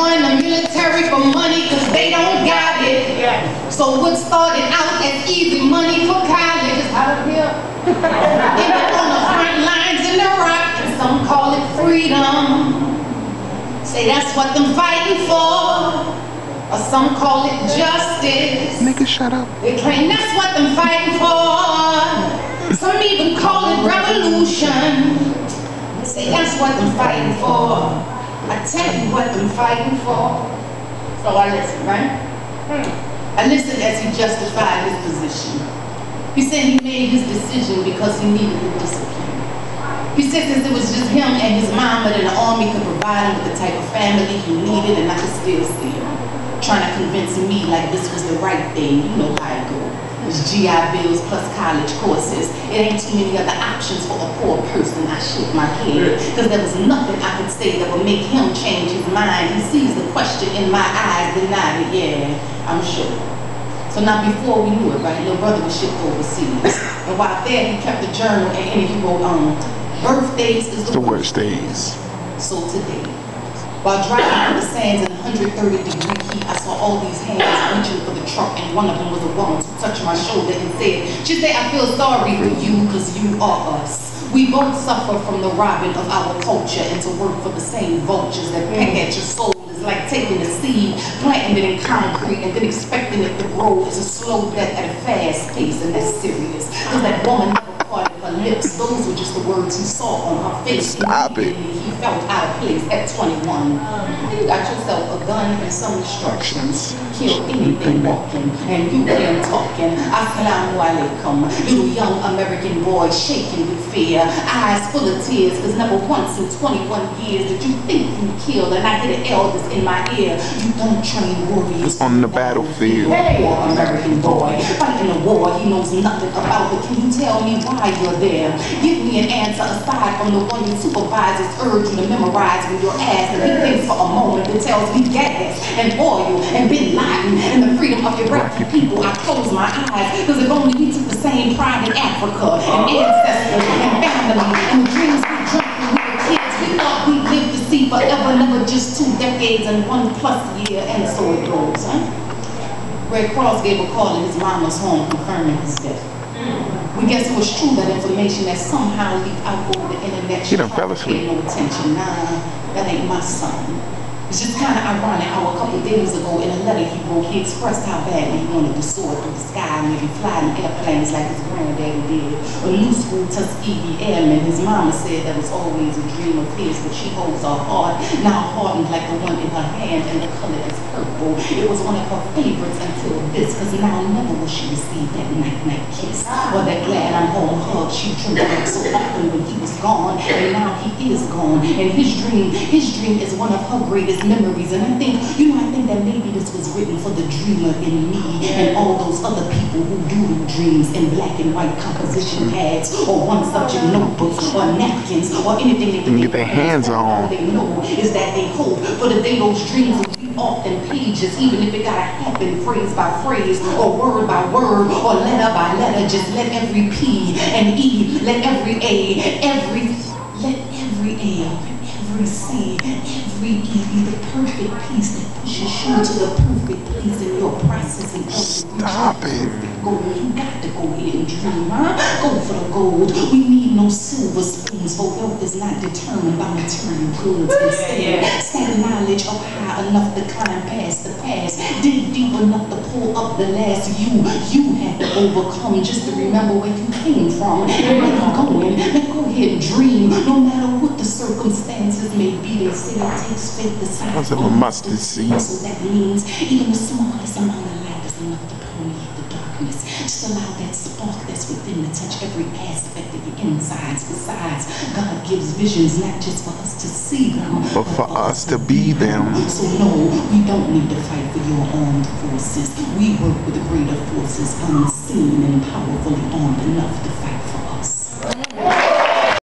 join the military for money because they don't got it. So what started out as easy money for college is out of here. Ended on the front lines in Iraq, and some call it freedom. Say that's what them fighting for. Or some call it justice. Nigga, shut up. They claim that's what them fighting for. Some even call it revolution. Say that's what them fighting for. I tell you what them fighting for. So I listen, right? I listened as he justified his position. He said he made his decision because he needed the discipline. He said since it was just him and his mama that the army could provide him with the type of family he needed, and I could still see him trying to convince me like this was the right thing. You know how it goes. There's GI bills plus college courses. It ain't too many other options for a poor person. I shook my head because there was nothing I could say that would make him change his mind. He sees the question in my eyes, denied it. Yeah, I'm sure. So now before we knew it, right, little brother was shipped overseas. And while there, he kept a journal and in it he wrote, birthdays is the worst days. So today, while driving through the sands in 130-degree heat, I saw all these hands reaching for the truck, and one of them was a woman who touched my shoulder and said, she said, I feel sorry for you because you are us. We both suffer from the robbing of our culture and to work for the same vultures that peck at your soul. It's like taking a seed, planting it in concrete, and then expecting it to grow. It's a slow death at a fast pace, and that's serious. Because that woman never parted her lips. Those were just the words he saw on her face. Stop it. He felt out of place at 21. You got yourself a gun and some instructions. Kill anything walking, and you can talking. Assalamu alaikum. Little young American boy shaking with fear, eyes full of tears, because never once in 21 years did you think you killed. And I hear the elders in my ear. You don't train warriors on the battlefield. Hey, American boy, fighting a war he knows nothing about. But can you tell me why you're there? Give me an answer aside from the one your supervisors urge you to memorize when you're asked. And he thinks for a moment and tells me gas and oil and Bin Laden and the freedom of Iraqi people. I close my eyes because if only we took the same pride in Africa and ancestors and family and the dreams we dreamt when we were kids. We thought we'd live to see forever, never just 2 decades and 1+ year, and so it goes, huh? Red Cross gave a call in his mama's home confirming his death. We guess it was true, that information that somehow leaked out over the internet. He done fell asleep. No attention. Nah, that ain't my son. It's just kind of ironic how a couple days ago in a letter he wrote, he expressed how badly he wanted to soar through the sky and maybe fly in airplanes like his granddaddy did. A new school Tuskegee airman, his mama said that was always a dream of his, but she holds her heart, now hardened like the one in her hand, and the color is purple. It was one of her favorites until this, because now never will she receive that night-night kiss or that glad I'm home hug she dreamed of so often when he was gone, and now he is gone. And his dream is one of her greatest memories. And I think that maybe this was written for the dreamer in me and all those other people who do dreams in black and white composition pads or one subject notebooks or napkins or anything they can get their hands on. All they know is that they hope for the day those dreams will be off in pages, even if it gotta happen phrase by phrase or word by word or letter by letter. Just let every P and E, let every A, every C, every E be the perfect piece that pushes you to the perfect place in your processing. Stop it. You got to go ahead and dream, huh? Go for the gold. We need no silver spoons, for wealth is not determined by material goods. Instead, stand knowledge up high enough to climb past the past. Dig deep enough to pull up the last you had to overcome just to remember where you came from and where you're going. Now go ahead and dream, no matter what the circumstances may be. They say it takes faith to see a mustard seed. So that means even the smallest amount of light is enough to permeate the darkness. Just allow that spark that's within to touch every aspect of your insides. Besides, God gives visions not just for us to see them, but for us to be them. So no, we don't need to fight for your armed forces. We work with the greater forces, unseen and powerfully armed enough to fight.